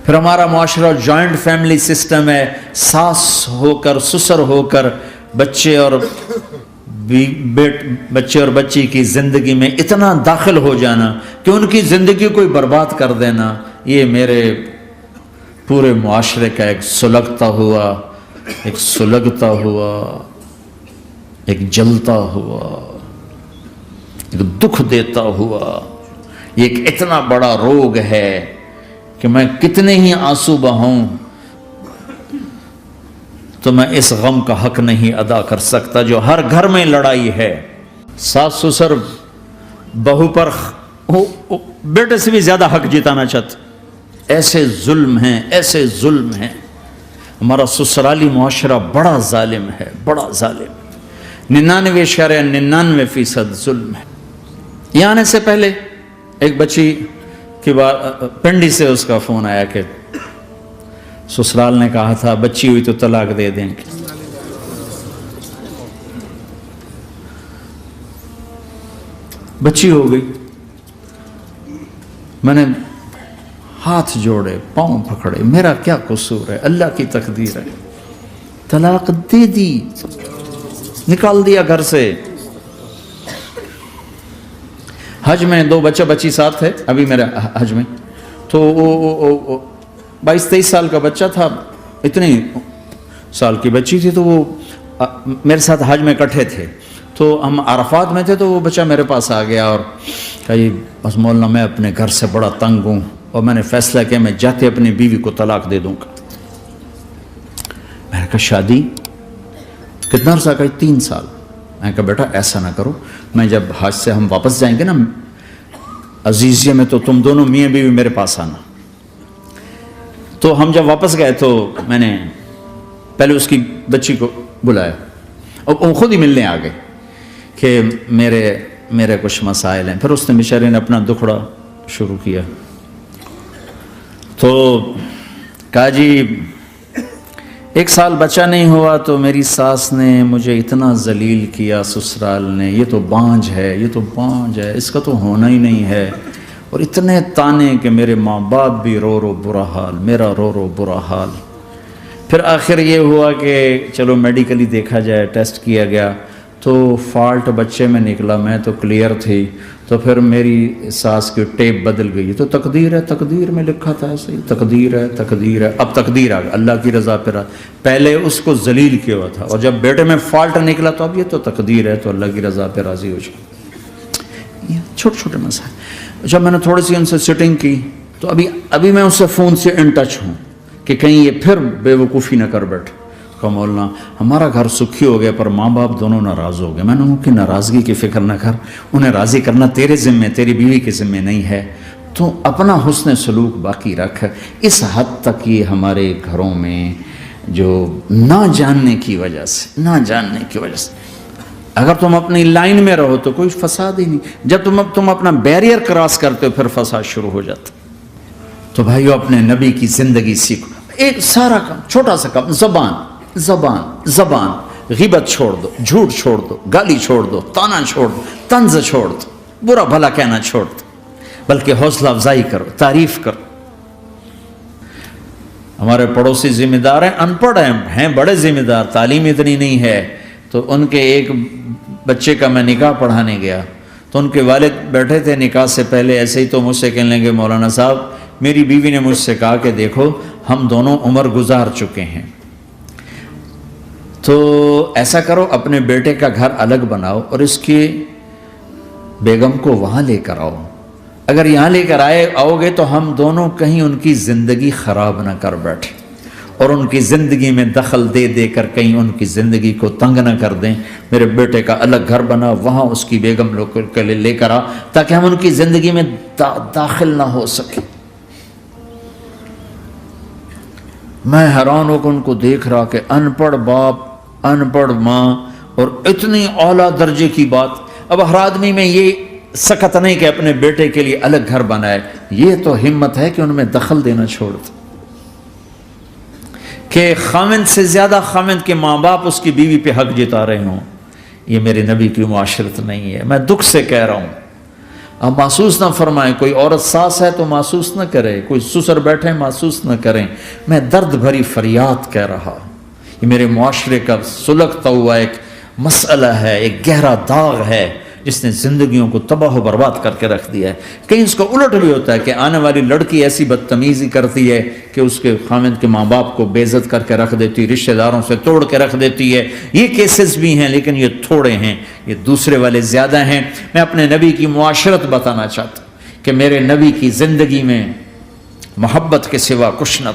پھر ہمارا معاشرہ جوائنٹ فیملی سسٹم ہے، ساس ہو کر سسر ہو کر بچے اور بچی کی زندگی میں اتنا داخل ہو جانا کہ ان کی زندگی کو برباد کر دینا، یہ میرے پورے معاشرے کا ایک سلگتا ہوا، ایک جلتا ہوا، ایک دکھ دیتا ہوا، یہ ایک اتنا بڑا روگ ہے کہ میں کتنے ہی آنسو بہاؤں تو میں اس غم کا حق نہیں ادا کر سکتا جو ہر گھر میں لڑائی ہے۔ ساس سسر بہو پر بیٹے سے بھی زیادہ حق جتانا چاہتے، ایسے ظلم ہیں۔ ہمارا سسرالی معاشرہ بڑا ظالم ہے، بڑا ظالم، 99.99% ظلم ہے۔ یہاں آنے سے پہلے ایک بچی کی پنڈی سے اس کا فون آیا کہ سسرال نے کہا تھا بچی ہوئی تو طلاق دے دیں گے۔ بچی ہو گئی، میں نے ہاتھ جوڑے، پاؤں پکڑے، میرا کیا قصور ہے، اللہ کی تقدیر ہے، طلاق دے دی، نکال دیا گھر سے۔ حج میں 2 بچی ساتھ تھے ابھی میرے حج میں، تو وہ 22-23 سال کا بچہ تھا، اتنی سال کی بچی تھی، تو وہ میرے ساتھ حج میں اکٹھے تھے، تو ہم عرفات میں تھے، تو وہ بچہ میرے پاس آ گیا اور کہا جی بس مولانا میں اپنے گھر سے بڑا تنگ ہوں اور میں نے فیصلہ کیا میں جاتے اپنی بیوی کو طلاق دے دوں گا۔ میں نے کہا شادی کتنا عرصہ؟ کہا 3 سال۔ میں نے کہا بیٹا ایسا نہ کرو، میں جب حج سے ہم واپس جائیں گے نا عزیزیہ میں، تو تم دونوں میاں بیوی میرے پاس آنا۔ تو ہم جب واپس گئے تو میں نے پہلے اس کی بچی کو بلایا اور وہ خود ہی ملنے آ گئے کہ میرے کچھ مسائل ہیں۔ پھر اس نے بیچارے نے اپنا دکھڑا شروع کیا، تو کہا جی 1 سال بچہ نہیں ہوا تو میری ساس نے مجھے اتنا ذلیل کیا، سسرال نے، یہ تو بانجھ ہے، اس کا تو ہونا ہی نہیں ہے، اور اتنے تانے کہ میرے ماں باپ بھی رو برا حال، میرا رو برا حال۔ پھر آخر یہ ہوا کہ چلو میڈیکلی دیکھا جائے، ٹیسٹ کیا گیا تو فالٹ بچے میں نکلا، میں تو کلیئر تھی، تو پھر میری ساس کی ٹیپ بدل گئی۔ تو تقدیر ہے، تقدیر میں لکھا تھا ایسے ہی، تقدیر ہے، اب تقدیر آ گئی، اللہ کی رضا پہ پہلے اس کو ذلیل کیا ہوا تھا، اور جب بیٹے میں فالٹ نکلا تو اب یہ تو تقدیر ہے، تو اللہ کی رضا پہ راضی ہو جائے۔ یہ چھوٹے مسائل۔ جب میں نے تھوڑی سی ان سے سٹنگ کی تو ابھی میں اس سے فون سے ان ٹچ ہوں کہ کہیں یہ پھر بے وقوفی نہ کر بیٹھ۔ کہا مولانا ہمارا گھر سکھی ہو گیا پر ماں باپ دونوں ناراض ہو گئے۔ میں نے ان کی ناراضگی کی فکر نہ کر، انہیں راضی کرنا تیرے ذمے، تیری بیوی کے ذمے نہیں ہے، تو اپنا حسن سلوک باقی رکھ۔ اس حد تک یہ ہمارے گھروں میں جو نہ جاننے کی وجہ سے اگر تم اپنی لائن میں رہو تو کوئی فساد ہی نہیں، جب تم اپنا بیریئر کراس کرتے ہو پھر فساد شروع ہو جاتا۔ تو بھائیو اپنے نبی کی زندگی سیکھو، ایک سارا کام، چھوٹا سا کام، زبان، غیبت چھوڑ دو، جھوٹ چھوڑ دو، گالی چھوڑ دو، تانا چھوڑ دو، طنز چھوڑ دو، برا بھلا کہنا چھوڑ دو، بلکہ حوصلہ افزائی کرو، تعریف کرو۔ ہمارے پڑوسی ذمہ دار ہیں، ان پڑھ ہیں بڑے ذمہ دار، تعلیم اتنی نہیں ہے، تو ان کے ایک بچے کا میں نکاح پڑھانے گیا تو ان کے والد بیٹھے تھے نکاح سے پہلے، ایسے ہی تو مجھ سے کہنے لگے مولانا صاحب میری بیوی نے مجھ سے کہا کہ دیکھو ہم دونوں عمر گزار چکے ہیں، تو ایسا کرو اپنے بیٹے کا گھر الگ بناؤ اور اس کی بیگم کو وہاں لے کر آؤ، اگر یہاں لے کر آؤ گے تو ہم دونوں کہیں ان کی زندگی خراب نہ کر بیٹھیں اور ان کی زندگی میں دخل دے کر کہیں ان کی زندگی کو تنگ نہ کر دیں۔ میرے بیٹے کا الگ گھر بنا، وہاں اس کی بیگم لوگ کے لیے لے کر آ تاکہ ہم ان کی زندگی میں داخل نہ ہو سکے۔ میں حیران ہو کر ان کو دیکھ رہا کہ ان پڑھ باپ، ان پڑھ ماں، اور اتنی اعلیٰ درجے کی بات۔ اب ہر آدمی میں یہ سکت نہیں کہ اپنے بیٹے کے لیے الگ گھر بنائے، یہ تو ہمت ہے کہ ان میں دخل دینا چھوڑ دو، کہ خاوند سے زیادہ خاوند کے ماں باپ اس کی بیوی پہ حق جتا رہے ہوں۔ یہ میرے نبی کی معاشرت نہیں ہے، میں دکھ سے کہہ رہا ہوں۔ آپ محسوس نہ فرمائیں، کوئی عورت ساس ہے تو محسوس نہ کرے، کوئی سسر بیٹھے محسوس نہ کریں، میں درد بھری فریاد کہہ رہا، یہ میرے معاشرے کا سلگتا ہوا ایک مسئلہ ہے، ایک گہرا داغ ہے جس نے زندگیوں کو تباہ و برباد کر کے رکھ دیا ہے۔ کہیں اس کا الٹ بھی ہوتا ہے کہ آنے والی لڑکی ایسی بدتمیزی کرتی ہے کہ اس کے خاوند کے ماں باپ کو بے عزت کر کے رکھ دیتی، رشتہ داروں سے توڑ کے رکھ دیتی ہے۔ یہ کیسز بھی ہیں لیکن یہ تھوڑے ہیں، یہ دوسرے والے زیادہ ہیں۔ میں اپنے نبی کی معاشرت بتانا چاہتا ہوں کہ میرے نبی کی زندگی میں محبت کے سوا کچھ نہ